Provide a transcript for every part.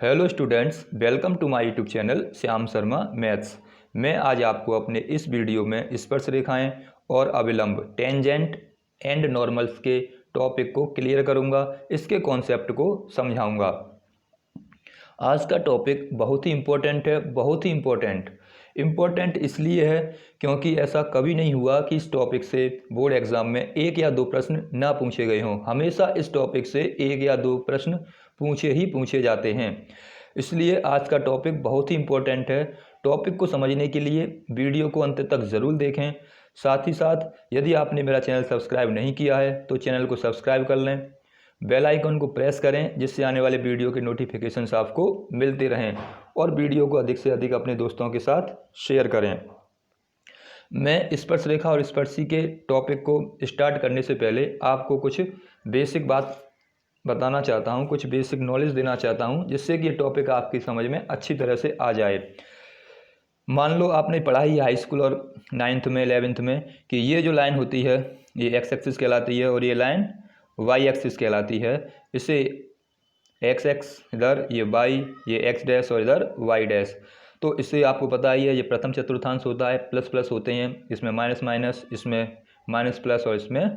Hello students, welcome to my YouTube channel Shyam Sharma maths. मैं आज आपको अपने इस वीडियो में स्पर्शरेखाएं और अविलंब टेंजेंट एंड नॉर्मल्स के टॉपिक को क्लियर करूंगा, इसके कॉन्सेप्ट को समझाऊंगा। आज का टॉपिक बहुत ही इम्पोर्टेंट है, बहुत ही इम्पोर्टेंट इसलिए है क्योंकि ऐसा कभी नहीं हुआ कि इस टॉपिक से बोर्ड एग्जाम में एक या दो प्रश्न ना पूछे गए हों। हमेशा इस टॉपिक से एक या दो प्रश्न पूछे जाते हैं। इसलिए आज का टॉपिक बहुत ही इम्पोर्टेंट है। टॉपिक को समझने के लिए वीडियो को अंत तक ज़रूर देखें। साथ ही साथ यदि आपने मेरा चैनल सब्सक्राइब नहीं किया है तो चैनल को सब्सक्राइब कर लें, बेल आइकन को प्रेस करें जिससे आने वाले वीडियो के नोटिफिकेशंस आपको मिलते रहें और वीडियो को अधिक से अधिक अपने दोस्तों के साथ शेयर करें। मैं स्पर्शरेखा और स्पर्शी के टॉपिक को स्टार्ट करने से पहले आपको कुछ बेसिक बात बताना चाहता हूं, कुछ बेसिक नॉलेज देना चाहता हूं जिससे कि ये टॉपिक आपकी समझ में अच्छी तरह से आ जाए। मान लो आपने पढ़ा ही हाई स्कूल और 9th में 11th में कि ये जो लाइन होती है ये एक्स एक्सिस कहलाती है और ये लाइन वाई एक्सिस कहलाती है। इसे एक्स एक्स इधर, ये वाई, ये एक्स डैश और इधर वाई डैश। तो इससे आपको पता ही है ये प्रथम चतुर्थांश होता है, प्लस प्लस होते हैं, इसमें माइनस माइनस, इसमें माइनस प्लस और इसमें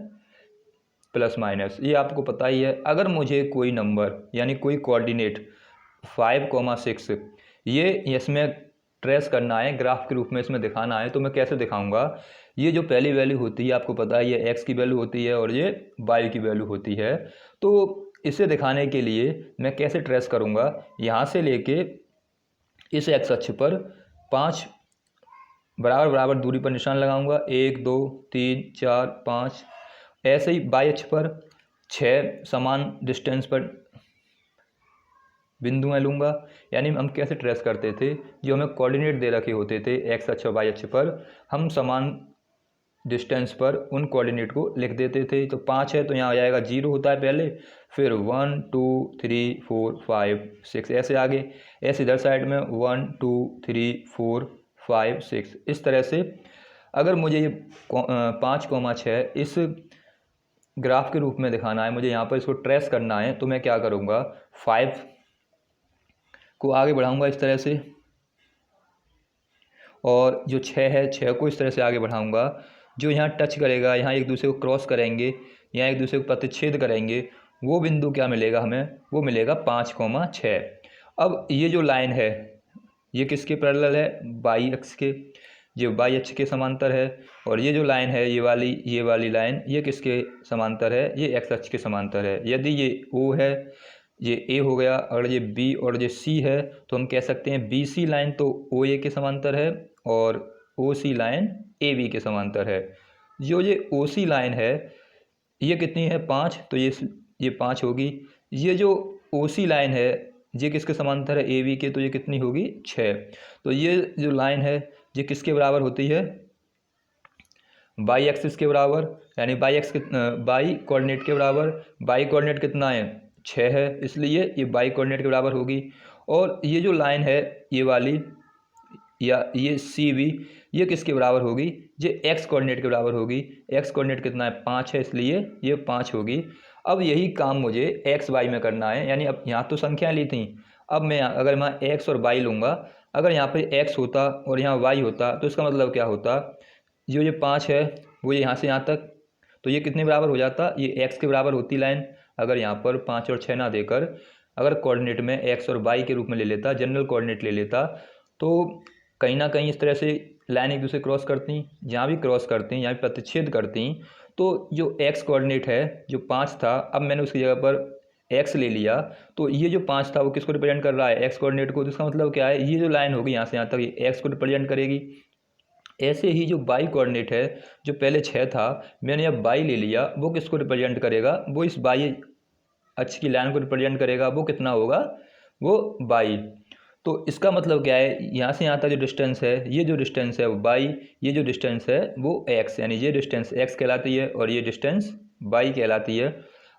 प्लस माइनस, ये आपको पता ही है। अगर मुझे कोई नंबर यानी कोई कोऑर्डिनेट 5,6 ये इसमें ट्रेस करना है, ग्राफ के रूप में इसमें दिखाना है, तो मैं कैसे दिखाऊंगा। ये जो पहली वैल्यू होती है आपको पता है ये एक्स की वैल्यू होती है और ये वाई की वैल्यू होती है। तो इसे दिखाने के लिए मैं कैसे ट्रेस करूंगा, यहाँ से लेके इस एक्स अक्ष पर 5 बराबर बराबर दूरी पर निशान लगाऊंगा, 1 2 3 4 5। ऐसे ही वाई अक्ष पर 6 समान डिस्टेंस पर बिंदुएं लूँगा। यानी हम कैसे ट्रेस करते थे, जो हमें कोऑर्डिनेट दे रखे होते थे एक्स अक्ष और वाई अक्ष पर, हम समान डिस्टेंस पर उन कोऑर्डिनेट को लिख देते थे। तो 5 है तो यहाँ आ जाएगा 0 होता है पहले, फिर 1 2 3 4 5 6 ऐसे आगे, ऐसे इधर साइड में 1 2 3 4 5 6। इस तरह से अगर मुझे ये 5,6 इस ग्राफ के रूप में दिखाना है, मुझे यहाँ पर इसको ट्रेस करना है, तो मैं क्या करूँगा, 5 को आगे बढ़ाऊँगा इस तरह से, और जो 6 है 6 को इस तरह से आगे बढ़ाऊँगा। जो यहाँ टच करेगा, यहाँ एक दूसरे को क्रॉस करेंगे, यहाँ एक दूसरे को प्रतिच्छेद करेंगे, वो बिंदु क्या मिलेगा हमें, वो मिलेगा 5,6। अब ये जो लाइन है ये किसके पैरेलल है, वाई अक्ष के, जो वाई अक्ष के समांतर है। और ये जो लाइन है ये वाली लाइन ये किसके समांतर है, ये एक्स अक्ष के समांतर है। यदि ये ओ है, ये ए हो गया, अगर ये बी और ये सी है तो हम कह सकते हैं बी सी लाइन तो ओ ए के समांतर है और ओ सी लाइन ए बी के समांतर है। जो ये ओ सी लाइन है ये कितनी है, 5, तो ये 5 होगी। ये जो ओ सी लाइन है ये किसके समांतर है, ए बी के, तो ये कितनी होगी, 6। तो ये जो लाइन है ये किसके बराबर होती है, बाई एक्सिस के बराबर, यानी बाई कोऑर्डिनेट के बराबर। बाई कोऑर्डिनेट कितना है, 6 है, इसलिए ये बाई कोऑर्डिनेट के बराबर होगी। और ये जो लाइन है ये वाली या ये सी बी, ये किसके बराबर होगी, ये एक्स कोऑर्डिनेट के बराबर होगी। एक्स कोऑर्डिनेट कितना है, 5 है, इसलिए ये 5 होगी। अब यही काम मुझे एक्स वाई में करना है, यानी अब यहाँ तो संख्या ली थी, अब मैं अगर मैं एक्स और वाई लूँगा, अगर यहाँ पर एक्स होता और यहाँ वाई होता तो इसका मतलब क्या होता, जो ये 5 है वो यहाँ से यहाँ तक, तो ये कितने बराबर हो जाता, ये एक्स के बराबर होती लाइन। अगर यहाँ पर 5 और 6 ना देकर अगर कोऑर्डिनेट में एक्स और वाई के रूप में ले लेता, जनरल कोऑर्डिनेट ले लेता, तो कहीं ना कहीं इस तरह से लाइन एक दूसरे क्रॉस करती, जहाँ भी क्रॉस करती, यहाँ भी प्रतिच्छेद करती। तो जो एक्स कोऑर्डिनेट है जो 5 था, अब मैंने उसकी जगह पर एक्स ले लिया, तो ये जो 5 था वो किसको रिप्रेजेंट कर रहा है, एक्स कोऑर्डिनेट को। तो इसका मतलब क्या है, ये जो लाइन होगी यहाँ से यहाँ तक ये एक्स को रिप्रेजेंट करेगी। ऐसे ही जो बाई कोऑर्डिनेट है, जो पहले 6 था मैंने अब बाई ले लिया, वो किसको रिप्रेजेंट करेगा, वो इस बाई अक्ष की लाइन को रिप्रेजेंट करेगा। वो कितना होगा, वो बाई। तो इसका मतलब क्या है, यहाँ से यहाँ तक जो डिस्टेंस है, ये जो डिस्टेंस है वो बाई, ये जो डिस्टेंस है वो एक्स, यानी ये डिस्टेंस एक्स कहलाती है और ये डिस्टेंस बाई कहलाती है।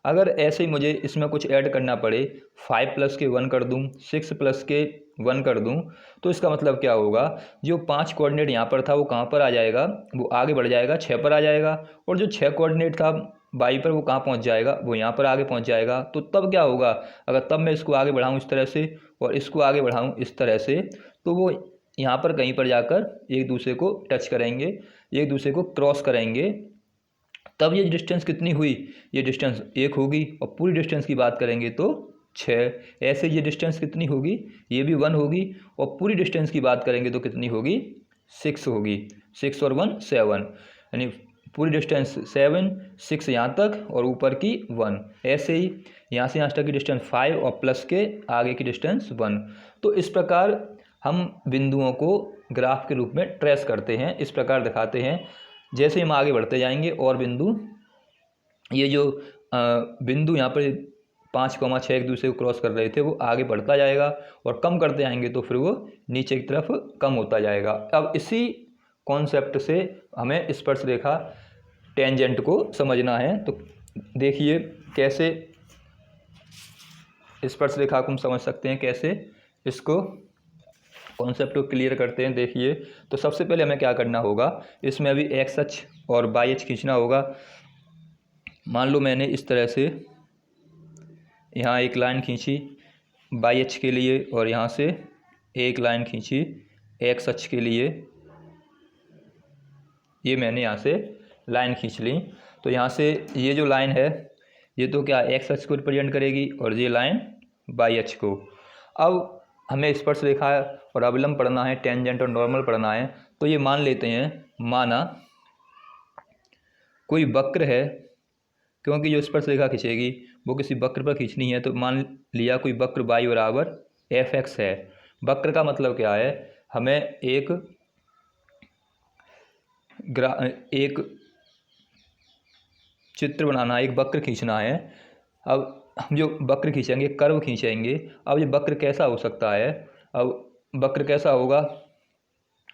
अगर ऐसे ही मुझे इसमें कुछ ऐड करना पड़े, 5 + के 1 कर दूँ, 6 + के 1 कर दूँ, तो इसका मतलब क्या होगा, जो 5 कोऑर्डिनेट यहाँ पर था वो कहाँ पर आ जाएगा, वो आगे बढ़ जाएगा, 6 पर आ जाएगा। और जो 6 कोऑर्डिनेट था बाई पर वो कहाँ पहुँच जाएगा, वो यहाँ पर आगे पहुँच जाएगा। तो तब क्या होगा, अगर तब मैं इसको आगे बढ़ाऊँ इस तरह से और इसको आगे बढ़ाऊँ इस तरह से, तो वो यहाँ पर कहीं पर जाकर एक दूसरे को टच करेंगे, एक दूसरे को क्रॉस करेंगे। तब ये डिस्टेंस कितनी हुई, ये डिस्टेंस 1 होगी। और पूरी डिस्टेंस की बात करेंगे तो 6। ऐसे ये डिस्टेंस कितनी होगी, ये भी 1 होगी। और पूरी डिस्टेंस की बात करेंगे तो कितनी होगी, 6 होगी। 6 और 1 7, यानी पूरी डिस्टेंस 7, 6 यहाँ तक और ऊपर की 1। ऐसे ही यहाँ से यहाँ तक की डिस्टेंस 5 और प्लस के आगे की डिस्टेंस 1। तो इस प्रकार हम बिंदुओं को ग्राफ के रूप में ट्रेस करते हैं, इस प्रकार दिखाते हैं। जैसे हम आगे बढ़ते जाएंगे और बिंदु, ये जो बिंदु यहाँ पर 5,6 एक दूसरे को क्रॉस कर रहे थे, वो आगे बढ़ता जाएगा और कम करते जाएंगे तो फिर वो नीचे की तरफ कम होता जाएगा। अब इसी कॉन्सेप्ट से हमें स्पर्शरेखा टेंजेंट को समझना है। तो देखिए कैसे स्पर्शरेखा को हम समझ सकते हैं, कैसे इसको कॉन्सेप्ट को क्लियर करते हैं। देखिए, तो सबसे पहले हमें क्या करना होगा, इसमें अभी एक्स अक्ष और वाई अक्ष खींचना होगा। मान लो मैंने इस तरह से यहाँ एक लाइन खींची वाई अक्ष के लिए और यहाँ से एक लाइन खींची एक्स अक्ष के लिए, ये मैंने यहाँ से लाइन खींच ली। तो यहाँ से ये जो लाइन है ये तो क्या एक्स अक्ष को रिप्रेजेंट करेगी और ये लाइन वाई अक्ष को। अब हमें स्पर्शरेखा और अवलंब पढ़ना है, टेंजेंट और नॉर्मल पढ़ना है। तो ये मान लेते हैं, माना कोई वक्र है, क्योंकि जो स्पर्शरेखा खींचेगी वो किसी वक्र पर खींचनी है। तो मान लिया कोई वक्र y बराबर fx है। वक्र का मतलब क्या है, हमें एक चित्र बनाना है, एक वक्र खींचना है। अब हम जो वक्र खींचेंगे, कर्व खींचेंगे। अब ये वक्र कैसा हो सकता है, अब वक्र कैसा होगा,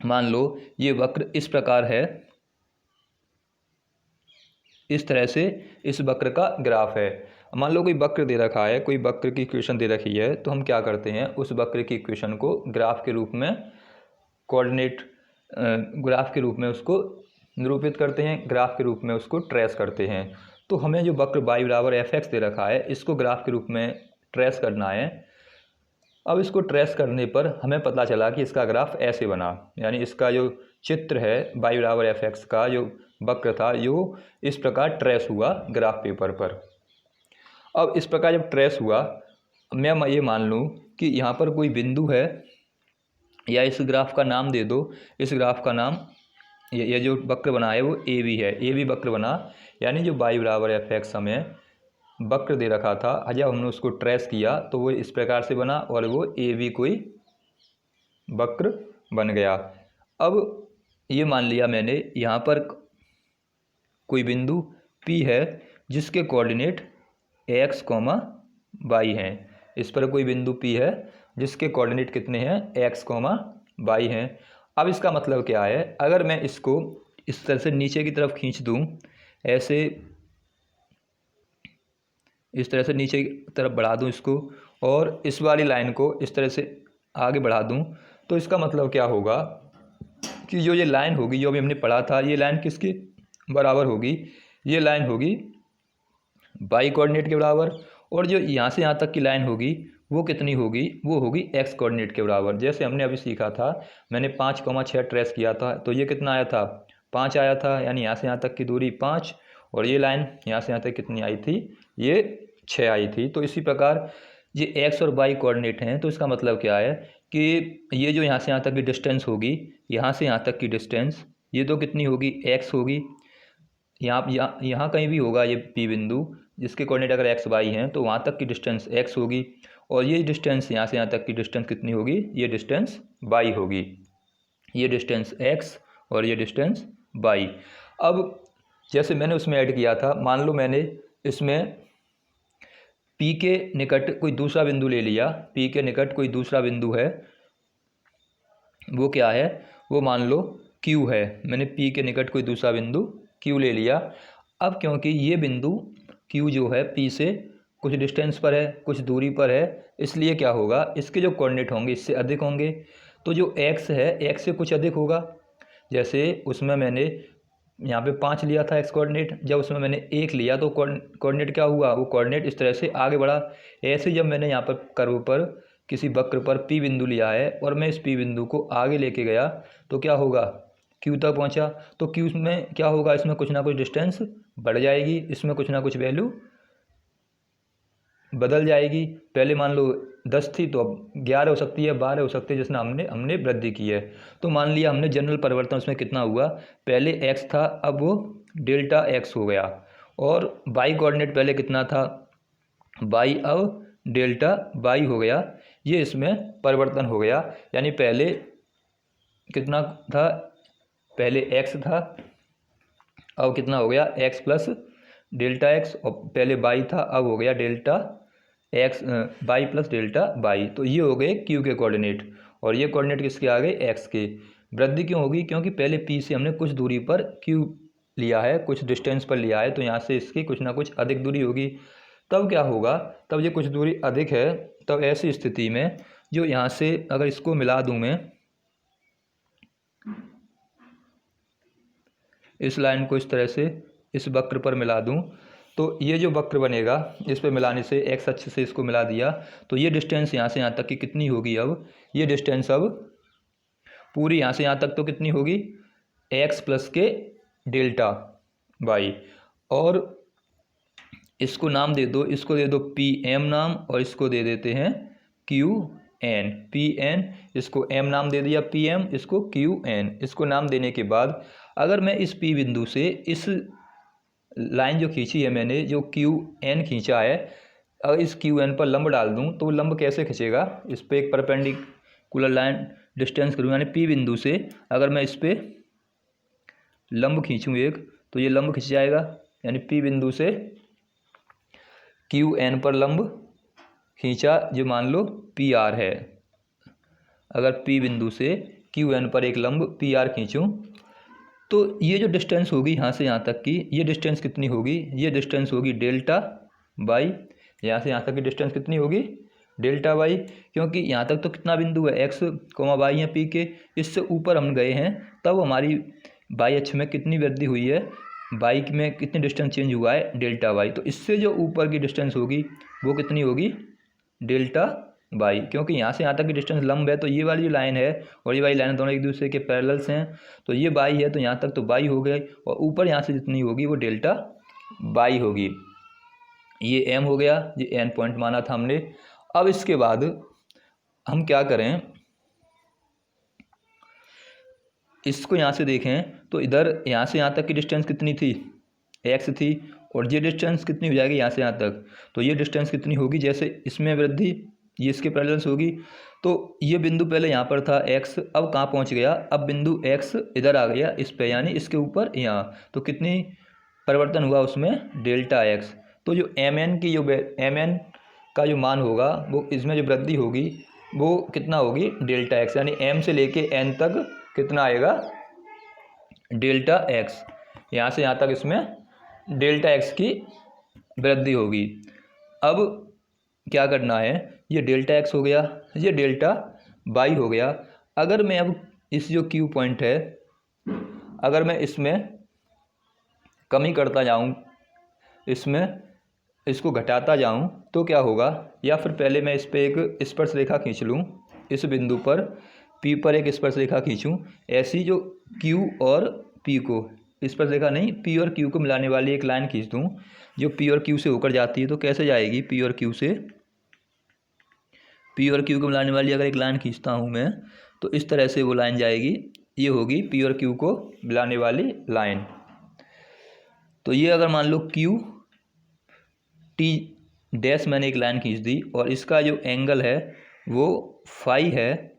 मान लो ये वक्र इस प्रकार है, इस तरह से इस वक्र का ग्राफ है। मान लो कोई वक्र दे रखा है, कोई वक्र की इक्वेशन दे रखी है, तो हम क्या करते हैं, उस वक्र की इक्वेशन को ग्राफ के रूप में कोऑर्डिनेट ग्राफ के रूप में उसको निरूपित करते हैं, ग्राफ के रूप में उसको ट्रेस करते हैं। तो हमें जो वक्र y बराबर fx दे रखा है, इसको ग्राफ के रूप में ट्रेस करना है। अब इसको ट्रेस करने पर हमें पता चला कि इसका ग्राफ ऐसे बना, यानी इसका जो चित्र है y बराबर fx का जो वक्र था, जो इस प्रकार ट्रेस हुआ ग्राफ पेपर पर। अब इस प्रकार जब ट्रेस हुआ, मैं ये मान लूँ कि यहाँ पर कोई बिंदु है, या इस ग्राफ का नाम दे दो, इस ग्राफ का नाम, ये जो वक्र बना है वो ए बी है, ए बी वक्र बना। यानी जो y बराबर fx हमें वक्र दे रखा था, जब हमने उसको ट्रेस किया तो वो इस प्रकार से बना और वो ए बी कोई वक्र बन गया। अब ये मान लिया मैंने, यहाँ पर कोई बिंदु P है जिसके कोऑर्डिनेट x, y हैं। इस पर कोई बिंदु P है जिसके कोऑर्डिनेट कितने हैं, x, y हैं। अब इसका मतलब क्या है, अगर मैं इसको इस तरह से नीचे की तरफ खींच दूँ, ऐसे इस तरह से नीचे की तरफ बढ़ा दूँ इसको, और इस वाली लाइन को इस तरह से आगे बढ़ा दूँ, तो इसका मतलब क्या होगा कि जो ये लाइन होगी, जो अभी हमने पढ़ा था, ये लाइन किसके बराबर होगी, ये लाइन होगी y कोऑर्डिनेट के बराबर। और जो यहाँ से यहाँ तक की लाइन होगी वो कितनी होगी, वो होगी x कोऑर्डिनेट के बराबर। जैसे हमने अभी सीखा था, मैंने 5,6 ट्रेस किया था, तो ये कितना आया था, 5 आया था, यानी यहाँ से यहाँ तक की दूरी 5, और ये लाइन यहाँ से यहाँ तक कितनी आई थी, ये 6 आई थी। तो इसी प्रकार ये x और y कोऑर्डिनेट हैं। तो इसका मतलब क्या है कि ये जो यहाँ से यहाँ तक की डिस्टेंस होगी, यहाँ से यहाँ तक की डिस्टेंस, ये तो कितनी होगी, x होगी। यहाँ कहीं भी होगा ये P बिंदु, जिसके कोऑर्डिनेट अगर x y हैं, तो वहाँ तक की डिस्टेंस x होगी। और ये डिस्टेंस यहाँ से यहाँ तक की डिस्टेंस कितनी होगी, ये डिस्टेंस y होगी, ये डिस्टेंस x और ये डिस्टेंस y। अब जैसे मैंने उसमें ऐड किया था, मान लो मैंने इसमें P के निकट कोई दूसरा बिंदु ले लिया, P के निकट कोई दूसरा बिंदु है, वो क्या है, वो मान लो Q है। मैंने P के निकट कोई दूसरा बिंदु Q ले लिया। अब क्योंकि ये बिंदु Q जो है P से कुछ डिस्टेंस पर है, कुछ दूरी पर है, इसलिए क्या होगा, इसके जो कोऑर्डिनेट होंगे इससे अधिक होंगे। तो जो x है, x से कुछ अधिक होगा। जैसे उसमें मैंने यहाँ पे 5 लिया था एक्स कोऑर्डिनेट, जब उसमें मैंने 1 लिया तो कोऑर्डिनेट क्या हुआ, वो कोऑर्डिनेट इस तरह से आगे बढ़ा। ऐसे जब मैंने यहाँ पर कर्व पर किसी वक्र पर P बिंदु लिया है और मैं इस P बिंदु को आगे लेके गया तो क्या होगा, Q तक पहुँचा तो Q में क्या होगा, इसमें कुछ ना कुछ डिस्टेंस बढ़ जाएगी, इसमें कुछ ना कुछ वैल्यू बदल जाएगी। पहले मान लो 10 थी तो अब 11 हो सकती है, 12 हो सकती है, जिसमें हमने वृद्धि की है। तो मान लिया हमने जनरल परिवर्तन उसमें कितना हुआ, पहले x था अब वो डेल्टा x हो गया, और y कोऑर्डिनेट पहले कितना था, y अब डेल्टा y हो गया। ये इसमें परिवर्तन हो गया, यानी पहले कितना था, पहले x था अब कितना हो गया x प्लस डेल्टा x, और पहले y था अब हो गया delta x, y plus delta y। तो ये हो गए q के कोऑर्डिनेट, और ये कोऑर्डिनेट किसके आ गए, x के। वृद्धि क्यों होगी, क्योंकि पहले P से हमने कुछ दूरी पर q लिया है, कुछ डिस्टेंस पर लिया है, तो यहाँ से इसकी कुछ ना कुछ अधिक दूरी होगी। तब क्या होगा, तब ये कुछ दूरी अधिक है, तब ऐसी स्थिति में जो यहाँ से अगर इसको मिला दूँ मैं, इस लाइन को इस तरह से इस वक्र पर मिला दूं, तो ये जो वक्र बनेगा इस पर मिलाने से एक्स अक्ष से इसको मिला दिया, तो ये डिस्टेंस यहाँ से यहाँ तक की कितनी होगी, अब ये डिस्टेंस अब पूरी यहाँ से यहाँ तक तो कितनी होगी, एक्स प्लस के डेल्टा वाई। और इसको नाम दे दो, इसको दे दो पी एम नाम, और इसको दे देते हैं क्यू एन, पी एन, इसको एम नाम दे दिया पी एम, इसको क्यू एन। इसको नाम देने के बाद अगर मैं इस पी बिंदु से इस लाइन जो खींची है मैंने, जो क्यू एन खींचा है, अगर इस क्यू एन पर लंब डाल दूं तो वो लंब कैसे खींचेगा, इस पर एक परपेंडिकुलर लाइन डिस्टेंस करूँ, यानी पी बिंदु से अगर मैं इस पर लंब खींचूँ एक, तो ये लंब खींच जाएगा, यानी पी बिंदु से क्यू एन पर लंब खींचा, जो मान लो पी आर है। अगर पी बिंदु से क्यू एन पर एक लंब पी आर खींचूँ तो ये जो डिस्टेंस होगी यहाँ से यहाँ तक की, ये डिस्टेंस कितनी होगी, ये डिस्टेंस होगी डेल्टा बाई। यहाँ से यहाँ तक की डिस्टेंस कितनी होगी, डेल्टा बाई, क्योंकि यहाँ तक तो कितना बिंदु है, एक्स कोमा वाई है पी के, इससे ऊपर हम गए हैं, तब हमारी वाई अक्ष में कितनी वृद्धि हुई है, वाई में कितनी डिस्टेंस चेंज हुआ है, डेल्टा वाई। तो इससे जो ऊपर की डिस्टेंस होगी वो कितनी होगी, डेल्टा बाई, क्योंकि यहाँ से यहाँ तक की डिस्टेंस लंब है, तो ये वाली लाइन है और ये वाली लाइन दोनों एक दूसरे के पैरेलल्स हैं, तो ये बाई है, तो यहाँ तक तो बाई हो गई, और ऊपर यहाँ से जितनी होगी वो डेल्टा बाई होगी। ये एम हो गया, ये एन पॉइंट माना था हमने। अब इसके बाद हम क्या करें, इसको यहाँ से देखें तो इधर यहाँ से यहाँ तक की डिस्टेंस कितनी थी, एक्स थी, और ये डिस्टेंस कितनी हो जाएगी यहाँ से यहाँ तक, तो ये डिस्टेंस कितनी होगी, जैसे इसमें वृद्धि ये इसके पैरेलल्स होगी, तो ये बिंदु पहले यहाँ पर था x, अब कहाँ पहुँच गया, अब बिंदु x इधर आ गया इस पे, यानी इसके ऊपर यहाँ, तो कितनी परिवर्तन हुआ उसमें, डेल्टा x। तो जो mn की जो mn का जो मान होगा वो इसमें जो वृद्धि होगी वो कितना होगी, डेल्टा x, यानी m से लेके n तक कितना आएगा, डेल्टा x। यहाँ से यहाँ तक इसमें डेल्टा x की वृद्धि होगी। अब क्या करना है, ये डेल्टा x हो गया, ये डेल्टा y हो गया। अगर मैं अब इस जो Q पॉइंट है, अगर मैं इसमें कमी करता जाऊँ, इसमें इसको घटाता जाऊँ तो क्या होगा, या फिर पहले मैं इस पर एक स्पर्श रेखा खींच लूँ, इस बिंदु पर P पर एक स्पर्श रेखा खींचूँ, ऐसी जो Q और P को, स्पर्श रेखा नहीं, P और Q को मिलाने वाली एक लाइन खींच दूँ जो P और Q से होकर जाती है। तो कैसे जाएगी, P और Q से, P और Q को मिलाने वाली अगर एक लाइन खींचता हूँ मैं, तो इस तरह से वो लाइन जाएगी, ये होगी P और Q को मिलाने वाली लाइन। तो ये अगर मान लो Q T डैश मैंने एक लाइन खींच दी, और इसका जो एंगल है वो फाई है।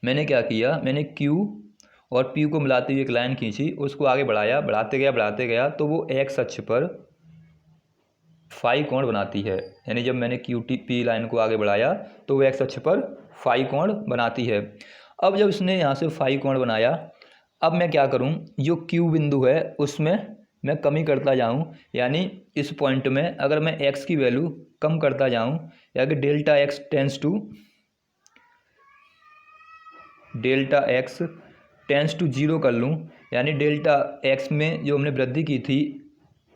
मैंने क्या किया, मैंने Q और P को मिलाते हुए एक लाइन खींची, उसको आगे बढ़ाया, बढ़ाते गया, तो वो एक्स अक्ष पर फाई कोण बनाती है। यानी जब मैंने क्यू टी पी लाइन को आगे बढ़ाया तो वो एक्स अक्ष पर फाई कोण बनाती है। अब जब इसने यहाँ से फाई कोण बनाया, अब मैं क्या करूँ, जो क्यू बिंदु है उसमें मैं कमी करता जाऊँ, यानी इस पॉइंट में अगर मैं एक्स की वैल्यू कम करता जाऊँ, या कि डेल्टा एक्स टेंस टू 0 कर लूँ, यानी डेल्टा एक्स में जो हमने वृद्धि की थी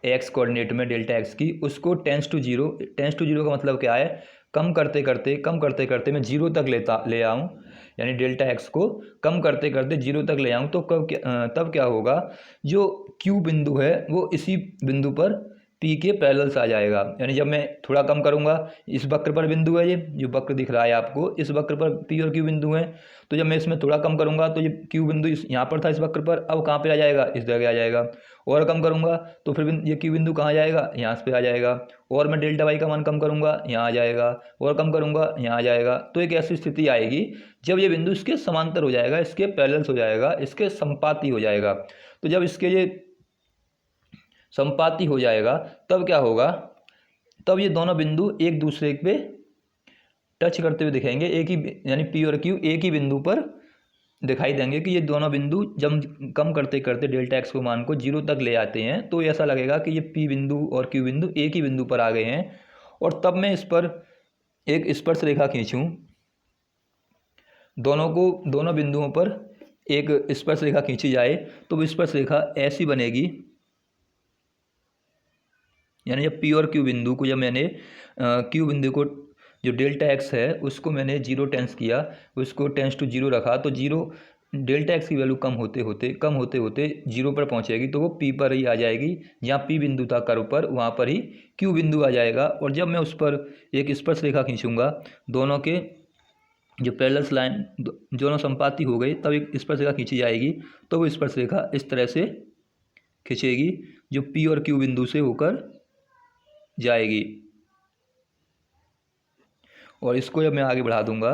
एक्स कोऑर्डिनेट में डेल्टा एक्स की, उसको टेंस टू जीरो का मतलब क्या है, कम करते करते मैं जीरो तक ले आऊँ, यानी डेल्टा एक्स को कम करते करते जीरो तक ले आऊँ, तो तब क्या होगा, जो क्यू बिंदु है वो इसी बिंदु पर पी के पैरेलल्स आ जाएगा। यानी जब मैं थोड़ा कम करूँगा, इस वक्र पर बिंदु है, ये जो वक्र दिख रहा है आपको, इस वक्र पर पी और क्यू बिंदु है, तो जब मैं इसमें थोड़ा कम करूँगा तो ये क्यू बिंदु यहाँ पर था इस वक्र पर, अब कहाँ पे आ जाएगा, इस जगह आ जाएगा। और कम करूँगा तो फिर ये क्यू बिंदु कहाँ जाएगा, यहाँ पे आ जाएगा। और मैं डेल्टा वाई का मान कम करूँगा, यहाँ आ जाएगा, और कम करूँगा, यहाँ आ जाएगा। तो एक ऐसी स्थिति आएगी जब ये बिंदु इसके समांतर हो जाएगा, इसके पैरेलल्स हो जाएगा, इसके संपाती हो जाएगा। तो जब इसके ये संपाती हो जाएगा तब क्या होगा, तब ये दोनों बिंदु एक दूसरे पे टच करते हुए दिखेंगे, एक ही, यानी पी और क्यू एक ही बिंदु पर दिखाई देंगे कि ये दोनों बिंदु जब कम करते करते डेल्टा एक्स को मान को जीरो तक ले आते हैं, तो ऐसा लगेगा कि ये पी बिंदु और क्यू बिंदु एक ही बिंदु पर आ गए हैं। और तब मैं इस पर एक स्पर्श रेखा खींचूं, दोनों बिंदुओं पर एक स्पर्श रेखा खींची जाए, तो वो स्पर्श रेखा ऐसी बनेगी, यानी जब पी और क्यू बिंदु को, जब मैंने क्यू बिंदु को जो डेल्टा एक्स है उसको मैंने जीरो टेंस किया, उसको टेंस टू जीरो रखा, तो जीरो डेल्टा एक्स की वैल्यू कम होते होते जीरो पर पहुंचेगी, तो वो पी पर ही आ जाएगी, जहाँ पी बिंदु था कर्व पर वहाँ पर ही क्यू बिंदु आ जाएगा। और जब मैं उस पर एक स्पर्श रेखा खींचूंगा, दोनों के जो पैरेलल्स लाइन दोनों संपाती हो गई, तब एक स्पर्श रेखा खींची जाएगी, तो वो स्पर्श रेखा इस तरह से खींचेगी जो पी और क्यू बिंदु से होकर जाएगी। और इसको जब मैं आगे बढ़ा दूंगा,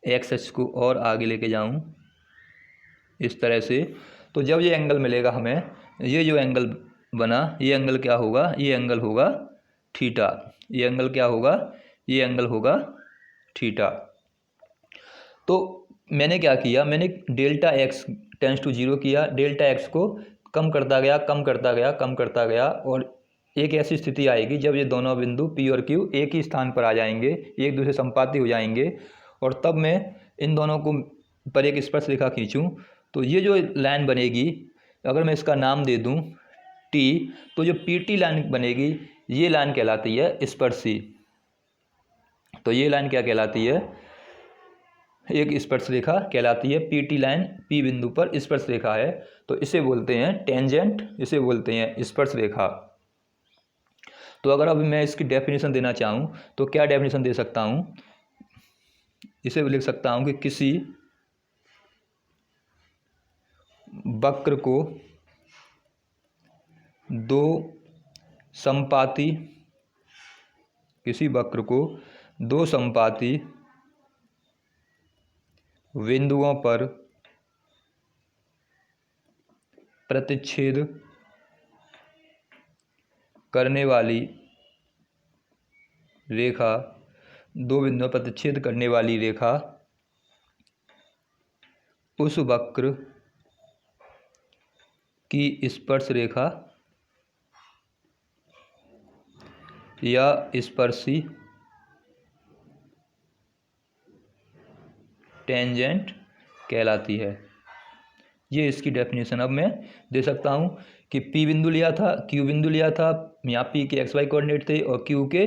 एक्स एक्स को और आगे लेके जाऊं इस तरह से, तो जब ये एंगल मिलेगा हमें, ये जो एंगल बना, ये एंगल क्या होगा, ये एंगल होगा थीटा। ये एंगल क्या होगा, ये एंगल होगा थीटा। तो मैंने क्या किया, मैंने delta x tends to zero किया, डेल्टा एक्स को कम करता गया, और एक ऐसी स्थिति आएगी जब ये दोनों बिंदु पी और क्यू एक ही स्थान पर आ जाएंगे, एक दूसरे संपाती हो जाएंगे, और तब मैं इन दोनों को पर एक स्पर्श रेखा खींचूं, तो ये जो लाइन बनेगी, अगर मैं इसका नाम दे दूं टी, तो जो पी टी लाइन बनेगी, ये लाइन कहलाती है स्पर्शी। तो ये लाइन क्या कहलाती है, एक स्पर्श रेखा कहलाती है। पी टी लाइन पी बिंदु पर स्पर्श रेखा है, तो इसे बोलते हैं टेंजेंट, इसे बोलते हैं स्पर्श रेखा। तो अगर अभी मैं इसकी डेफिनेशन देना चाहूँ तो क्या डेफिनेशन दे सकता हूँ, इसे लिख सकता हूँ कि किसी वक्र को दो संपाती बिंदुओं पर प्रतिच्छेद करने वाली रेखा, दो बिंदुओं पर प्रतिच्छेद करने वाली रेखा उस वक्र की स्पर्श रेखा या स्पर्शी टेंजेंट कहलाती है। ये इसकी डेफिनेशन अब मैं दे सकता हूँ कि पी बिंदु लिया था, क्यू बिंदु लिया था, यहाँ पी के एक्स वाई कोऑर्डिनेट थे और क्यू के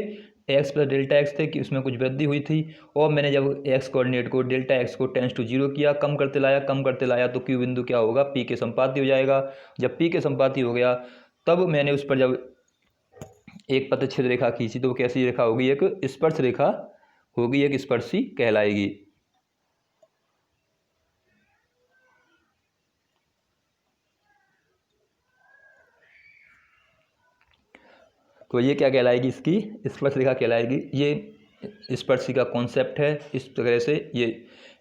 एक्स प्लस डेल्टा एक्स थे, कि उसमें कुछ वृद्धि हुई थी, और मैंने जब एक्स कोऑर्डिनेट को डेल्टा एक्स को टेंस टू जीरो किया, कम करते लाया, तो क्यू बिंदु क्या होगा, पी के संपाती हो जाएगा। जब पी के संपाती हो गया, तब मैंने उस पर जब एक प्रतिच्छेद रेखा खींची, तो वो कैसी रेखा होगी, एक स्पर्श रेखा होगी, एक स्पर्शी कहलाएगी। तो ये क्या कहलाएगी, इसकी स्पर्श रेखा कहलाएगी। ये स्पर्शी का कॉन्सेप्ट है। इस तरह से ये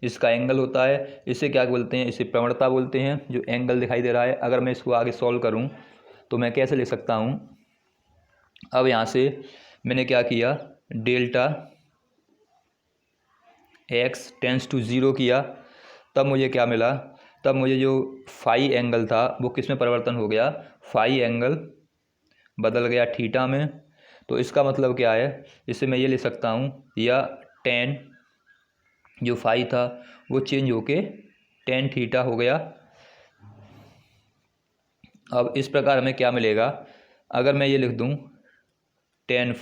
इसका एंगल होता है, इसे क्या बोलते हैं, इसे प्रवणता बोलते हैं, जो एंगल दिखाई दे रहा है। अगर मैं इसको आगे सॉल्व करूं तो मैं कैसे लिख सकता हूं, अब यहाँ से मैंने क्या किया, delta x tends to zero किया, तब मुझे क्या मिला, तब मुझे जो फाई एंगल था वो किस में परिवर्तन हो गया, फाई एंगल बदल गया थीटा में। तो इसका मतलब क्या है, इससे मैं ये ले सकता हूँ, या टेन जो फाई था वो चेंज होके टेन थीटा हो गया। अब इस प्रकार हमें क्या मिलेगा, अगर मैं ये लिख दूँ टेन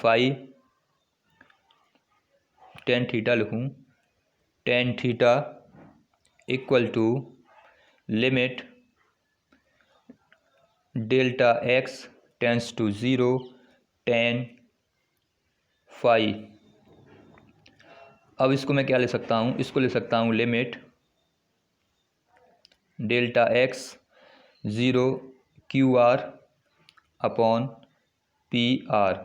थीटा लिखूँ, tan theta equal to limit delta x tends to 0 tan phi. अब इसको मैं क्या ले सकता हूँ, इसको ले सकता हूँ limit delta x 0 Q R upon P R.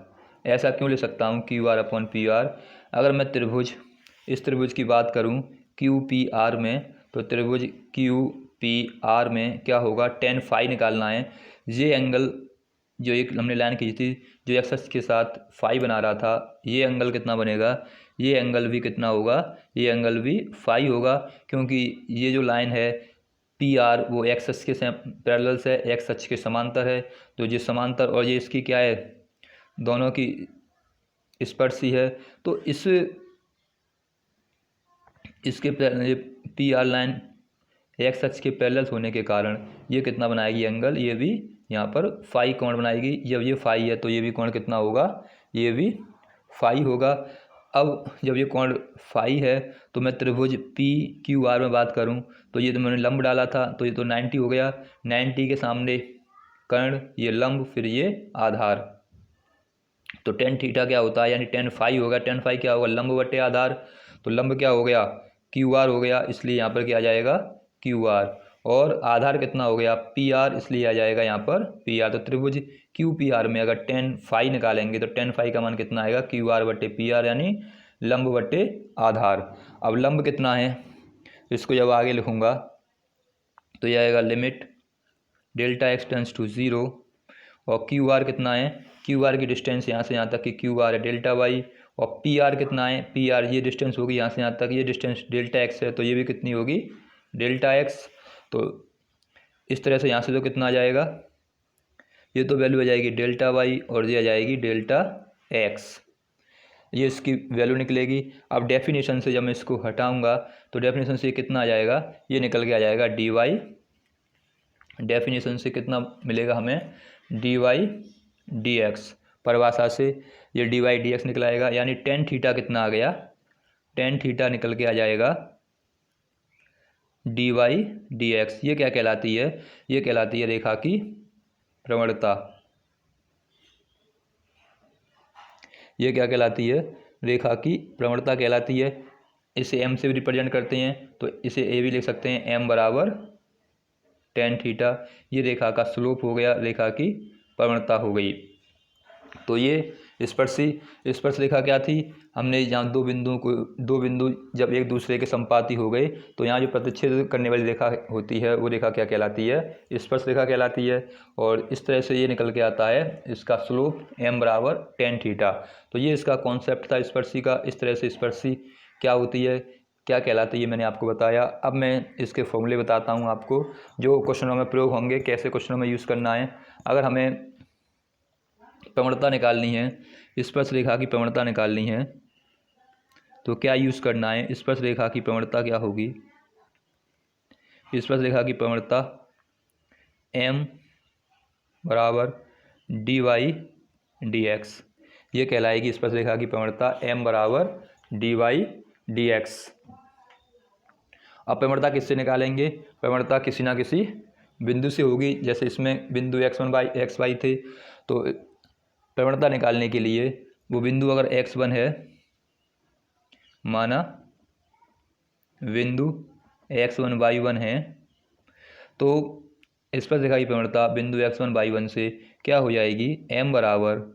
ऐसा क्यों ले सकता हूँ Q R upon P R, अगर मैं त्रिभुज इस त्रिभुज की बात करूँ क्यू पी आर में, तो त्रिभुज क्यू पी आर में क्या होगा, टेन फाई निकालना है। ये एंगल जो एक हमने लाइन खींची थी जो एक्स एक्सिस के साथ फाई बना रहा था, ये एंगल कितना बनेगा, ये एंगल भी कितना होगा, ये एंगल भी फाई होगा, क्योंकि ये जो लाइन है पी आर वो एक्स एक्सिस के पैरेलल है, एक्स अक्ष के समांतर है। तो ये समांतर और ये इसकी क्या है, दोनों की स्पर्शी है। तो इसके पी आर लाइन एक्स अक्ष के पैरेलल होने के कारण ये कितना बनाएगी एंगल, ये भी यहाँ पर फाई कोण बनाएगी। जब ये फाई है तो ये भी कोण कितना होगा, ये भी फाई होगा। अब जब ये कोण फाई है तो मैं त्रिभुज पी क्यू आर में बात करूँ तो ये तो मैंने लंब डाला था, तो ये तो 90 हो गया। 90 के सामने कर्ण, ये लंब, फिर ये आधार। तो टेन थीटा क्या होता है, यानी टेन फाई होगा। टेन फाई क्या होगा, लंब बटे आधार। तो लंब क्या हो गया, क्यू आर हो गया, इसलिए यहाँ पर क्या आ जाएगा क्यू आर। और आधार कितना हो गया पी आर, इसलिए आ जाएगा यहाँ पर पी आर। तो त्रिभुज क्यू पी आर में अगर टेन फाई निकालेंगे तो टेन फाई का मान कितना आएगा, क्यू आर बटे पी आर, यानी लंब बटे आधार। अब लंब कितना है, इसको जब आगे लिखूँगा तो यह आएगा limit delta x tends to 0 और क्यू आर कितना है, क्यू आर की डिस्टेंस यहाँ से यहाँ तक की क्यू आर है डेल्टा वाई, और पी आर कितना है, पी आर ये डिस्टेंस होगी यहाँ से यहाँ तक, ये डिस्टेंस डेल्टा एक्स है, तो ये भी कितनी होगी डेल्टा एक्स। तो इस तरह से यहाँ से तो कितना आ जाएगा, ये तो वैल्यू आ जाएगी डेल्टा वाई और ये आ जाएगी डेल्टा एक्स, ये इसकी वैल्यू निकलेगी। अब डेफिनेशन से जब मैं इसको हटाऊंगा तो डेफिनेशन से कितना आ जाएगा, ये निकल के आ जाएगा डी वाई। डेफिनेशन से कितना मिलेगा हमें, डी वाई डी एक्स। परिभाषा से ये डी वाई डी एक्स निकलाएगा, यानी टेन थीटा कितना आ गया, टेन थीटा निकल के आ जाएगा डी वाई डी एक्स। ये क्या कहलाती है, ये कहलाती है रेखा की प्रवणता। ये क्या कहलाती है, रेखा की प्रवणता कहलाती है। इसे एम से भी रिप्रेजेंट करते हैं, तो इसे ए भी लिख सकते हैं, एम बराबर टेन थीटा। ये रेखा का स्लोप हो गया, रेखा की प्रवणता हो गई। तो ये स्पर्श रेखा क्या थी, हमने यहाँ दो बिंदु जब एक दूसरे के संपाती हो गए तो यहाँ जो प्रतिच्छेद करने वाली रेखा होती है वो रेखा क्या कहलाती है, स्पर्श रेखा कहलाती है। और इस तरह से ये निकल के आता है, इसका स्लोप m बराबर टेन थीटा। तो ये इसका कॉन्सेप्ट था स्पर्शी का। इस तरह से स्पर्शी क्या होती है, क्या कहलाती है, मैंने आपको बताया। अब मैं इसके फॉर्मूले बताता हूँ आपको, जो क्वेश्चनों में प्रयोग होंगे, कैसे क्वेश्चनों में यूज़ करना है। अगर हमें प्रवणता निकालनी है, स्पर्श रेखा की प्रवणता निकालनी है, तो क्या यूज़ करना है, स्पर्श रेखा की प्रवणता क्या होगी, स्पर्श रेखा की प्रवणता m बराबर डी वाई डी एक्स, ये कहलाएगी स्पर्श रेखा की प्रवणता m बराबर डी वाई डी एक्स। अब प्रवणता किससे निकालेंगे, प्रवणता किसी ना किसी बिंदु से होगी। जैसे इसमें बिंदु x1 बाई एक्स वाई थे, तो प्रवणता निकालने के लिए वो बिंदु अगर x1 है, माना बिंदु x1 y1 है, तो स्पर्श रेखा की प्रवणता बिंदु x1 y1 से क्या हो जाएगी, m बराबर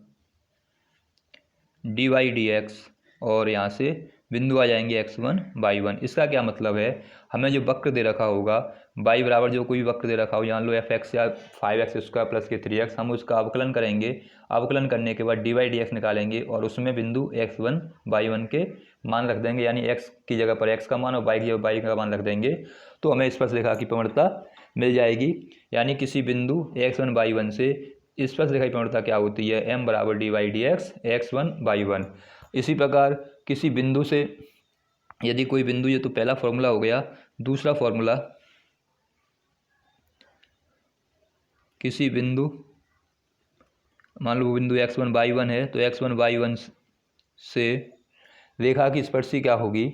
डी वाई डी एक्स, और यहाँ से बिंदु आ जाएंगे x1 y1। इसका क्या मतलब है, हमें जो वक्र दे रखा होगा y बराबर जो कोई वक्र दे रखा हो, जान लो fx या 5x² प्लस के 3x, हम उसका अवकलन करेंगे। अवकलन करने के बाद डी वाई डी एक्स निकालेंगे और उसमें बिंदु x1 y1 के मान रख देंगे, यानी x की जगह पर x का मान और y की जगह y का मान रख देंगे, तो हमें स्पर्श रेखा की प्रवणता मिल जाएगी। यानी किसी बिंदु x1 y1 से स्पर्श रेखा की प्रवणता क्या होती है, m बराबर D y d x x1 y1। इसी प्रकार किसी बिंदु से, यदि कोई बिंदु, ये तो पहला फॉर्मूला हो गया। दूसरा फॉर्मूला, किसी बिंदु, मान लो वो बिंदु x1 y1 है, तो x1 y1 से रेखा की स्पर्शी क्या होगी,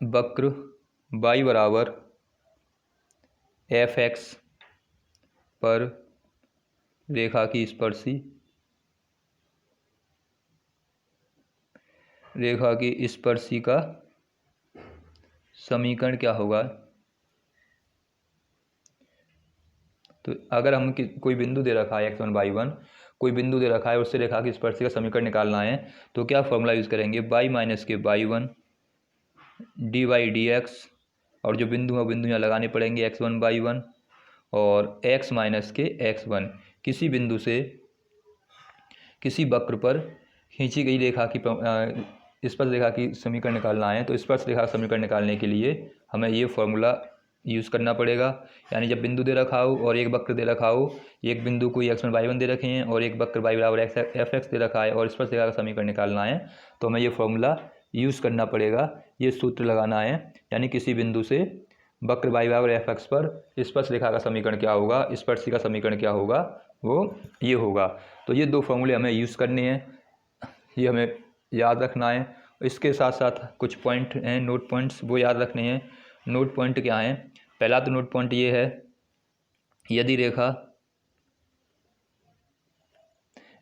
वक्र y बराबर fx पर रेखा की स्पर्शी, रेखा की स्पर्शी का समीकरण क्या होगा। तो अगर हम कोई बिंदु दे रखा है x1 y1, कोई बिंदु दे रखा है, उससे रेखा की स्पर्शी का समीकरण निकालना है, तो क्या फॉर्मूला यूज़ करेंगे, y माइनस के y1 dy dx, और जो बिंदु है बिंदु यहाँ लगाने पड़ेंगे x1 y1 और x माइनस के x1। किसी बिंदु से किसी वक्र पर खींची गई रेखा की स्पर्श रेखा की समीकरण निकालना है, तो स्पर्श रेखा का समीकरण निकालने के लिए हमें ये फॉर्मूला यूज़ करना पड़ेगा। यानी जब बिंदु दे रखा हो और एक वक्र दे रखा हो, एक बिंदु को x1 y1 दे रखे हैं और एक वक्र y बराबर fx दे रखा है और स्पर्श रेखा का समीकरण निकालना है, तो हमें ये फॉर्मूला यूज़ करना पड़ेगा, ये सूत्र लगाना है। यानी किसी बिंदु से वक्र y बराबर fx पर स्पर्श रेखा का समीकरण क्या होगा, स्पर्शी का समीकरण क्या होगा, वो ये होगा। तो ये दो फॉर्मूले हमें यूज़ करने हैं, ये हमें याद रखना है। इसके साथ साथ कुछ पॉइंट हैं, नोट पॉइंट्स, वो याद रखने हैं। नोट पॉइंट क्या हैं, पहला तो नोट पॉइंट ये है, यदि रेखा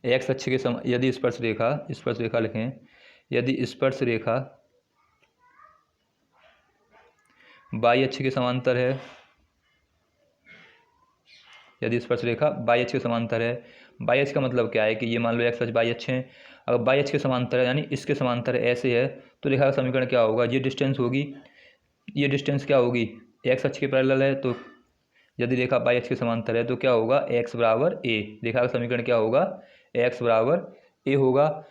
एक्स अक्ष के यदि स्पर्श रेखा लिखें, यदि स्पर्श रेखा बाई अक्ष के समांतर है, यदि स्पर्श रेखा बाई अक्ष के समांतर है, बाई अक्ष का मतलब क्या है कि ये मान लो एक्स अक्ष बाई अक्ष है, अगर बाई अक्ष के समांतर है यानी इसके समांतर ऐसे है, तो रेखा का समीकरण क्या होगा, ये डिस्टेंस होगी, ये डिस्टेंस क्या होगी, एक्स अक्ष के पैरेलल है, तो यदि रेखा बाई अक्ष के समांतर है तो क्या होगा, एक्स बराबर ए, रेखा का समीकरण क्या होगा, एक्स बराबर ए होगा।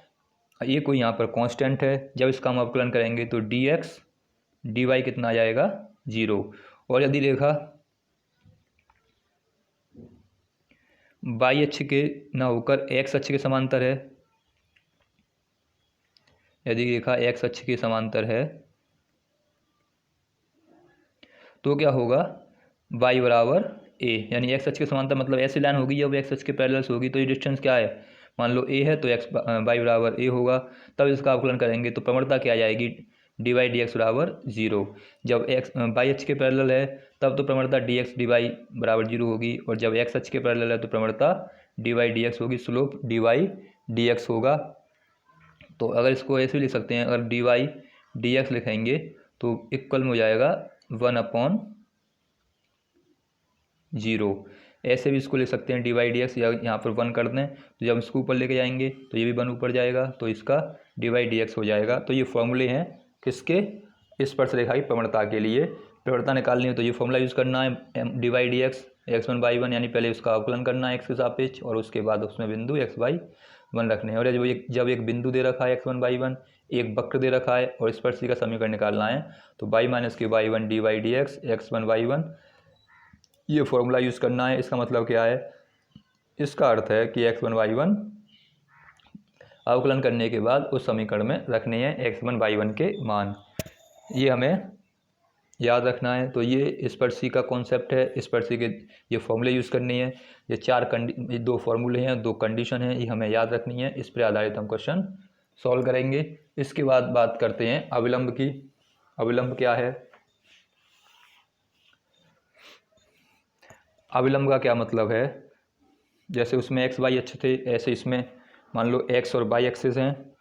ये कोई यहाँ पर कांस्टेंट है, जब इसका हम अवकलन करेंगे तो डी एक्स डी वाई कितना आ जाएगा, 0। और यदि रेखा बाई अक्ष के ना होकर एक्स अक्ष के समांतर है, यदि रेखा एक्स अक्ष के समांतर है तो क्या होगा, y बराबर a, यानी एक्स अक्ष के समांतर मतलब ऐसी लाइन होगी जब एक्स अक्ष के पैरेलल होगी, तो ये डिस्टेंस क्या है, मान लो a है तो y बराबर a होगा। तब इसका अवकलन करेंगे तो प्रवणता क्या आ जाएगी, डी वाई डी एक्स बराबर 0। जब एक्स बाई अक्ष के पैरेलल है तब तो प्रवणता डी एक्स डी वाई बराबर 0 होगी, और जब एक्स अक्ष के पैरेलल है तो प्रवणता डी वाई डी एक्स होगी, slope d y d x होगा। तो अगर इसको ऐसे लिख सकते हैं, अगर डी वाई डी एक्स लिखेंगे तो इक्वल में हो जाएगा 1/0। ऐसे भी इसको लिख सकते हैं डी वाई डी एक्स, या यहाँ पर 1 कर दें तो जब इसको ऊपर लेके जाएंगे तो ये भी 1 ऊपर जाएगा, तो इसका डी वाई डी एक्स हो जाएगा। तो ये फॉर्मूले हैं किसके, स्पर्श रेखा की प्रवणता के लिए। प्रवणता निकालनी है तो ये फॉर्मूला यूज़ करना है, D y d x x1 y1, यानी पहले उसका अवकलन करना है एक्स के सापेक्ष और उसके बाद उसमें बिंदु x y1 रखने हैं। और जब एक बिंदु दे रखा है x1 y1, एक वक्र दे रखा है और स्पर्शी का समीकरण निकालना है, तो y माइनस के y1 D y d x x1 y1, ये फॉर्मूला यूज़ करना है। इसका मतलब क्या है, इसका अर्थ है कि x1 y1 अवकलन करने के बाद उस समीकरण में रखने हैं x1 y1 के मान, ये हमें याद रखना है। तो ये स्पर्शी का कॉन्सेप्ट है, स्पर्शी के ये फॉर्मूले यूज़ करनी है। ये ये 2 फॉर्मूले हैं, 2 कंडीशन हैं, ये हमें याद रखनी है। इस पर आधारित हम क्वेश्चन सॉल्व करेंगे। इसके बाद बात करते हैं अविलंब की। अविलंब क्या है, अविलंब का क्या मतलब है, जैसे उसमें एक्स वाई अक्ष थे, ऐसे इसमें मान लो एक्स और वाई एक्सिस हैं,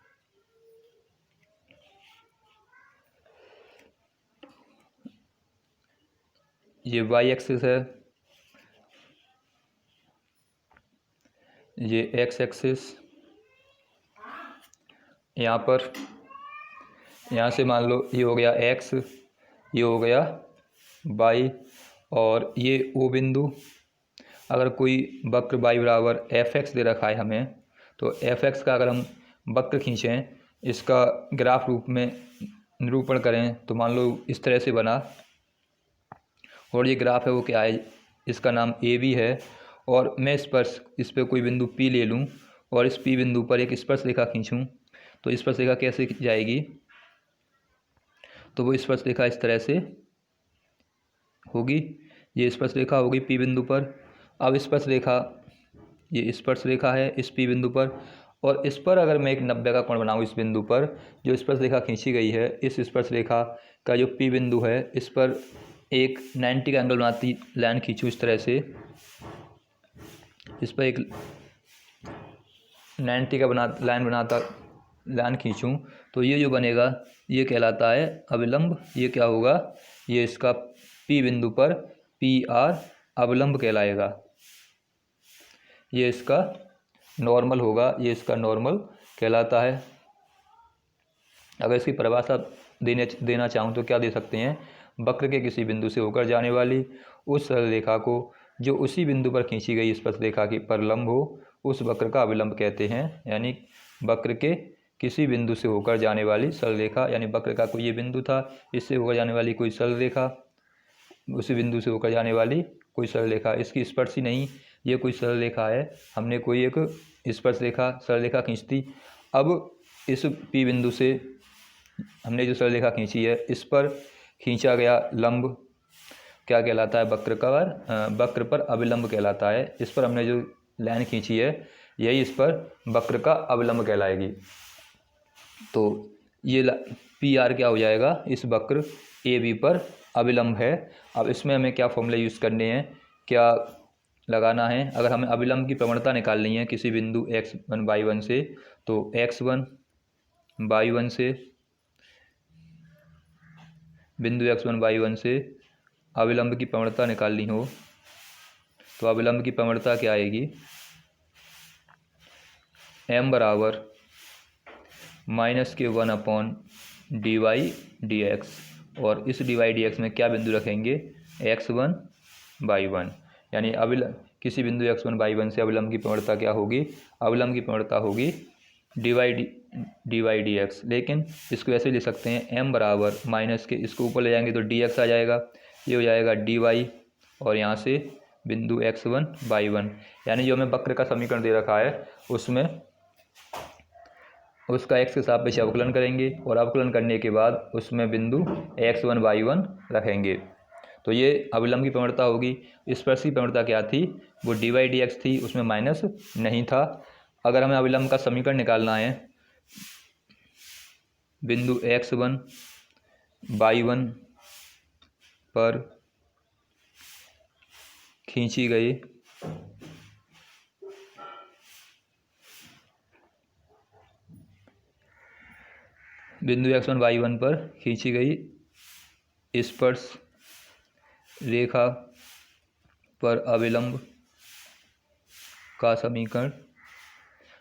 ये वाई एक्सिस है, ये एक्स एक्सिस, यहाँ पर यहाँ से मान लो ये हो गया एक्स, ये हो गया वाई, और ये ओ बिंदु। अगर कोई वक्र y बराबर एफ एक्स दे रखा है हमें, तो एफ एक्स का अगर हम वक्र खींचें, इसका ग्राफ रूप में निरूपण करें, तो मान लो इस तरह से बना, और ये ग्राफ है वो क्या है, इसका नाम ए बी है। और मैं इस पर कोई बिंदु P ले लूँ और इस P बिंदु पर एक स्पर्श रेखा खींचूँ, तो स्पर्श रेखा कैसे जाएगी, तो वो स्पर्श रेखा इस तरह से होगी, ये स्पर्शरेखा होगी P बिंदु पर। अब स्पर्शरेखा, ये स्पर्शरेखा है इस P बिंदु पर, और इस पर अगर मैं एक 90 का कोण बनाऊँ इस बिंदु पर, जो स्पर्शरेखा खींची गई है, इस स्पर्शरेखा का जो P बिंदु है, इस पर एक 90 का एंगल बनाती लाइन खींचूँ इस तरह से, इस पर एक 90 का लाइन बनाता लाइन खींचूँ, तो ये जो बनेगा ये कहलाता है अविलंब। ये क्या होगा, ये इसका P बिंदु पर PR अविलंब कहलाएगा। ये इसका नॉर्मल होगा, ये इसका नॉर्मल कहलाता है। अगर इसकी परिभाषा देना चाहूँ तो क्या दे सकते हैं, वक्र के किसी बिंदु से होकर जाने वाली उस सरल रेखा को जो उसी बिंदु पर खींची गई स्पर्शरेखा की पर लंब हो, उस वक्र का अविलंब कहते हैं। यानी वक्र के किसी बिंदु से होकर जाने वाली सरल रेखा, यानी वक्र का कोई ये बिंदु था, इससे होकर जाने वाली कोई सरल रेखा, उसी बिंदु से होकर जाने वाली कोई सरल रेखा, इसकी स्पर्श ही नहीं, ये कोई सरल रेखा है, हमने कोई एक स्पर्श रेखा सरल रेखा खींच दी। अब इस P बिंदु से हमने जो सरल रेखा खींची है, इस पर खींचा गया लंब क्या कहलाता है, वक्र पर अविलंब कहलाता है। इस पर हमने जो लाइन खींची है, यही इस पर वक्र का अविलंब कहलाएगी। तो ये PR क्या हो जाएगा, इस वक्र AB पर अविलंब है। अब इसमें हमें क्या फॉर्मूला यूज़ करने हैं, क्या लगाना है, अगर हमें अविलंब की प्रवणता निकालनी है किसी बिंदु x1 y1 से, तो x1 y1 से, बिंदु x1 y1 से अविलंब की प्रवणता निकालनी हो, तो अविलंब की प्रवणता क्या आएगी, m बराबर -1/dy/dx, और इस dy/dx में क्या बिंदु रखेंगे, x1 y1। यानी किसी बिंदु x1 y1 से अविलंब की प्रवणता क्या होगी, अविलंब की प्रवणता होगी dy/dx। लेकिन इसको ऐसे लिख सकते हैं, m बराबर माइनस के, इसको ऊपर ले जाएंगे तो dx आ जाएगा, ये हो जाएगा dy, और यहाँ से बिंदु x1 y1, यानी जो हमें वक्र का समीकरण दे रखा है उसमें उसका x के सापेक्ष अवकलन करेंगे, और अवकलन करने के बाद उसमें बिंदु x1 y1 रखेंगे। तो ये अविलंब की प्रवणता होगी। स्पर्श की प्रवणता क्या थी, वो dy/dx थी, उसमें माइनस नहीं था। अगर हमें अविलंब का समीकरण निकालना है, बिंदु x1 y1 पर खींची गई बिंदु x1 y1 पर खींची गई स्पर्श रेखा पर अविलंब का समीकरण।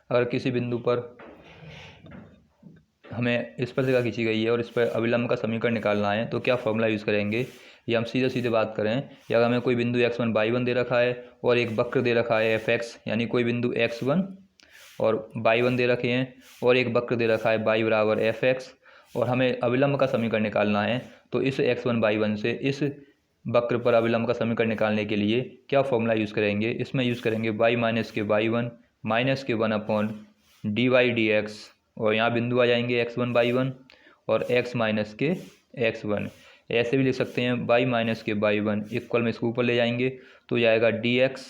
अगर किसी बिंदु पर हमें स्पर्श रेखा खींची गई है और इस पर अविलंब का समीकरण निकालना है, तो क्या फॉर्मूला यूज़ करेंगे, ये हम सीधे बात करें। या अगर हमें कोई बिंदु x1 y1 दे रखा है और एक वक्र दे रखा है fx, यानी कोई बिंदु x1 और y1 दे रखे हैं और एक वक्र दे रखा है y बराबर fx, और हमें अविलंब का समीकरण निकालना है, तो इस x1 y1 से इस वक्र पर अविलंब का समीकरण निकालने के लिए क्या फॉर्मूला यूज़ करेंगे, इसमें यूज़ करेंगे y माइनस के y1 माइनस के 1/dy/dx, और यहाँ बिंदु आ जाएंगे x1 y1 और x माइनस के x1। ऐसे भी लिख सकते हैं y माइनस के y1 इक्वल में इसको ऊपर ले जाएंगे तो जाएगा dx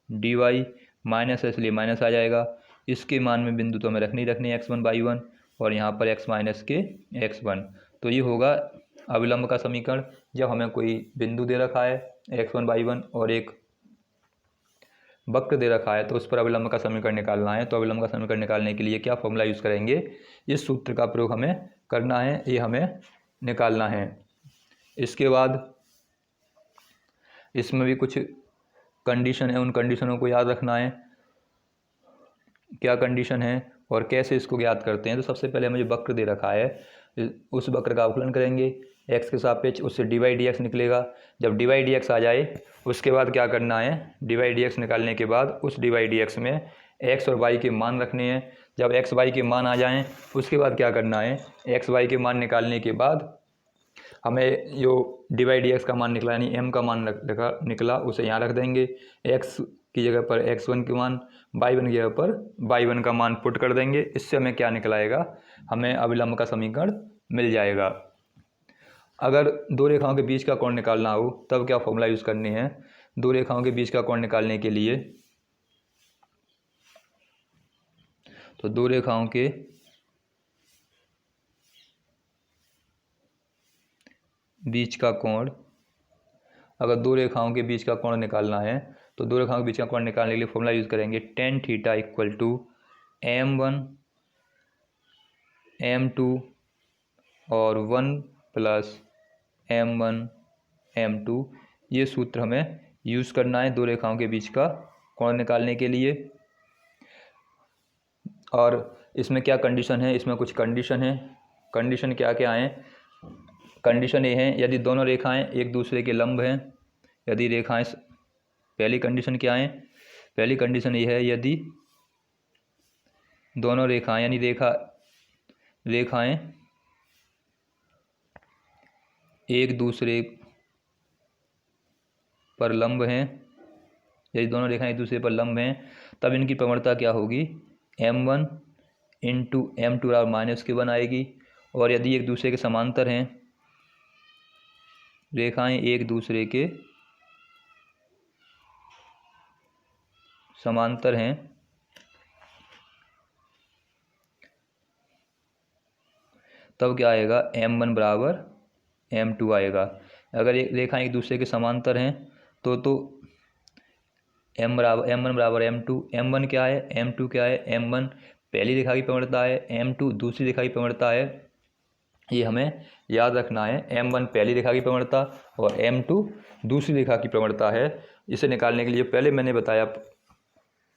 dy, माइनस है इसलिए माइनस आ जाएगा। इसके मान में बिंदु तो हमें रखने x1 y1 और यहाँ पर x माइनस के x1। तो ये होगा अविलंब का समीकरण। जब हमें कोई बिंदु दे रखा है x1 y1 और एक वक्र दे रखा है तो उस पर अविलंब का समीकरण निकालना है, तो अविलंब का समीकरण निकालने के लिए क्या फॉर्मूला यूज़ करेंगे, इस सूत्र का प्रयोग हमें करना है, ये हमें निकालना है। इसके बाद इसमें भी कुछ कंडीशन है, उन कंडीशनों को याद रखना है। क्या कंडीशन है और कैसे इसको ज्ञात करते हैं, तो सबसे पहले हमें जो वक्र दे रखा है उस वक्र का अवकलन करेंगे x के सापेक्ष, उससे dy/dx निकलेगा। जब dy/dx आ जाए उसके बाद क्या करना है, dy/dx निकालने के बाद उस dy/dx में x और y के मान रखने हैं। जब x y के मान आ जाएं उसके बाद क्या करना है, x y के मान निकालने के बाद हमें जो dy/dx का मान निकला यानी m का मान निकला उसे यहाँ रख देंगे, x की जगह पर x1 के मान, y1 की जगह पर y1 का मान पुट कर देंगे। इससे हमें क्या निकलाएगा, हमें अविलंब का समीकरण मिल जाएगा। अगर दो रेखाओं के बीच का कोण निकालना हो तब क्या फॉर्मूला यूज़ करनी है? दो रेखाओं के बीच का कोण निकालने के लिए तो दो रेखाओं के बीच का कोण, अगर दो रेखाओं के बीच का कोण निकालना है तो दो रेखाओं के बीच का कोण निकालने के लिए फॉर्मूला यूज़ करेंगे tan theta equal to m1 m2 और 1 प्लस m1 m2। ये सूत्र हमें यूज़ करना है दो रेखाओं के बीच का कोण निकालने के लिए। और इसमें क्या कंडीशन है? इसमें कुछ कंडीशन है। कंडीशन क्या क्या हैं? कंडीशन ये है, यदि दोनों रेखाएं एक दूसरे के लंब हैं, यदि रेखाएं, पहली कंडीशन क्या है? पहली कंडीशन ये है, यदि दोनों रेखाएं यानी रेखाएं एक दूसरे पर लंब हैं, यदि दोनों रेखाएं एक दूसरे पर लंब हैं तब इनकी प्रवणता क्या होगी? m1 इंटू m2 बराबर -1 आएगी। और यदि एक दूसरे के समांतर हैं, रेखाएं एक दूसरे के समांतर हैं तब क्या आएगा? m1 बराबर m2 आएगा। अगर एक रेखाएं एक दूसरे के समांतर हैं तो m1 बराबर m2। m1 क्या है? m2 क्या है? m1 पहली रेखा की प्रवणता है, m2 दूसरी रेखा की प्रवणता है। ये हमें याद रखना है। m1 पहली रेखा की प्रवणता और m2 दूसरी रेखा की प्रवणता है। इसे निकालने के लिए पहले मैंने बताया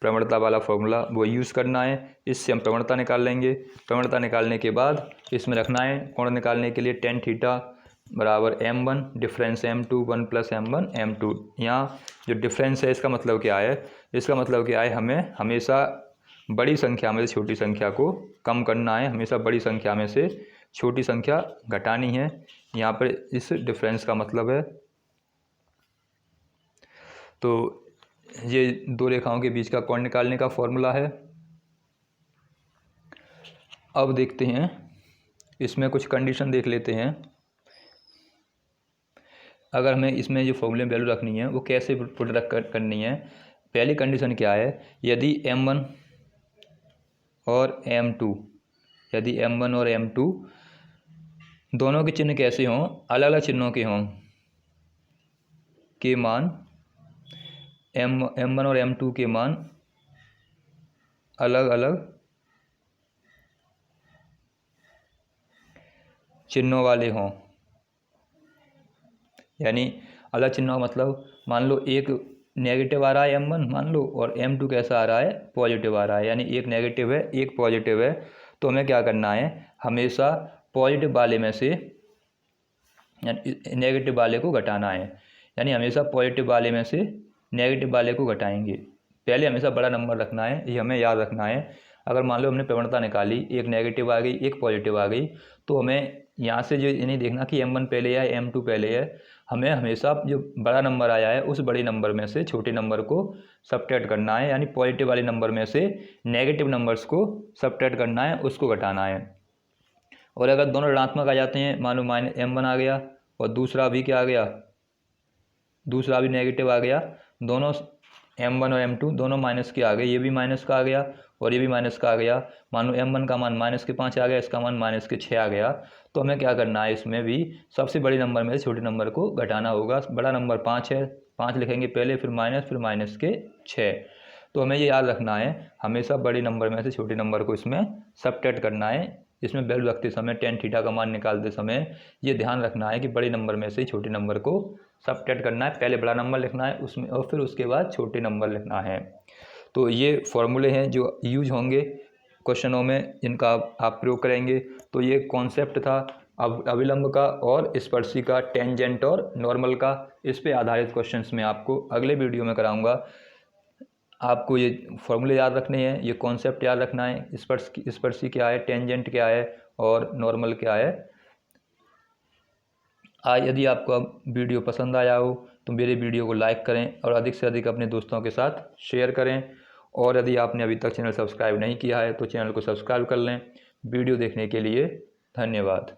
प्रवणता वाला फॉर्मूला, वो यूज़ करना है। इससे हम प्रवणता निकाल लेंगे। प्रवणता निकालने के बाद इसमें रखना है कोण निकालने के लिए tan थीटा बराबर m1 difference m2 1 plus m1 m2। यहाँ जो डिफरेंस है इसका मतलब क्या है? इसका मतलब क्या है? हमें हमेशा बड़ी संख्या में से छोटी संख्या को कम करना है, हमेशा बड़ी संख्या में से छोटी संख्या घटानी है। यहाँ पर इस डिफरेंस का मतलब है। तो ये दो रेखाओं के बीच का कोण निकालने का फॉर्मूला है। अब देखते हैं, इसमें कुछ कंडीशन देख लेते हैं। अगर हमें इसमें जो फॉर्मूले में वैल्यू रखनी है वो कैसे पुट करनी है? पहली कंडीशन क्या है? यदि m1 और m2, यदि m1 और m2 दोनों के चिन्ह कैसे हों? अलग अलग चिन्हों के हों, के मान m1 और m2 के मान अलग अलग चिन्हों वाले हों। यानी अलग चिन्हों का मतलब, मान लो एक नेगेटिव आ रहा है m1 मान लो, और m2 कैसा आ रहा है? पॉजिटिव आ रहा है। यानी एक नेगेटिव है एक पॉजिटिव है, तो हमें क्या करना है? हमेशा पॉजिटिव वाले में से नेगेटिव वाले को घटाना है। यानी हमेशा पॉजिटिव वाले में से नेगेटिव वाले को घटाएंगे। पहले हमेशा बड़ा नंबर रखना है, ये हमें याद रखना है। अगर मान लो हमने प्रवणता निकाली, एक नेगेटिव आ गई एक पॉजिटिव आ गई, तो हमें यहाँ से जो ये नहीं देखना कि m1 पहले है m2 पहले है। हमें हमेशा जो बड़ा नंबर आया है उस बड़े नंबर में से छोटे नंबर को सबट्रैक्ट करना है। यानी पॉजिटिव वाले नंबर में से नेगेटिव नंबर्स को सबट्रैक्ट करना है, उसको घटाना है। और अगर दोनों ऋणात्मक आ जाते हैं, मान लो -m1 आ गया और दूसरा भी क्या आ गया? दूसरा भी नेगेटिव आ गया, दोनों m1 और m2 दोनों माइनस के आ गए, ये भी माइनस का आ गया और ये भी माइनस का आ गया। मान लो m1 का मान -5 आ गया, इसका मान -6 आ गया। तो हमें क्या करना है? इसमें भी सबसे बड़े नंबर में से छोटे नंबर को घटाना होगा। बड़ा नंबर 5 है, 5 लिखेंगे पहले, फिर -6। तो हमें ये याद रखना है, हमेशा बड़े नंबर में से छोटे नंबर को इसमें सबट्रैक्ट करना है। इसमें वैल्यू रखते समय tan थीटा का मान निकालते समय ये ध्यान रखना है कि बड़े नंबर में से छोटे नंबर को सबट्रैक्ट करना है। पहले बड़ा नंबर लिखना है उसमें, और फिर उसके बाद छोटे नंबर लिखना है। तो ये फॉर्मूले हैं जो यूज होंगे क्वेश्चनों में, जिनका आप प्रयोग करेंगे। तो ये कॉन्सेप्ट था अब अविलंब का और स्पर्शी का, टेंजेंट और नॉर्मल का। इस पे आधारित क्वेश्चंस में आपको अगले वीडियो में कराऊंगा। आपको ये फॉर्मूले याद रखने हैं, ये कॉन्सेप्ट याद रखना है, स्पर्शी क्या है, टेंजेंट क्या है और नॉर्मल क्या है। यदि आपको वीडियो पसंद आया हो तो मेरे वीडियो को लाइक करें और अधिक से अधिक अपने दोस्तों के साथ शेयर करें। और यदि आपने अभी तक चैनल सब्सक्राइब नहीं किया है तो चैनल को सब्सक्राइब कर लें। वीडियो देखने के लिए धन्यवाद।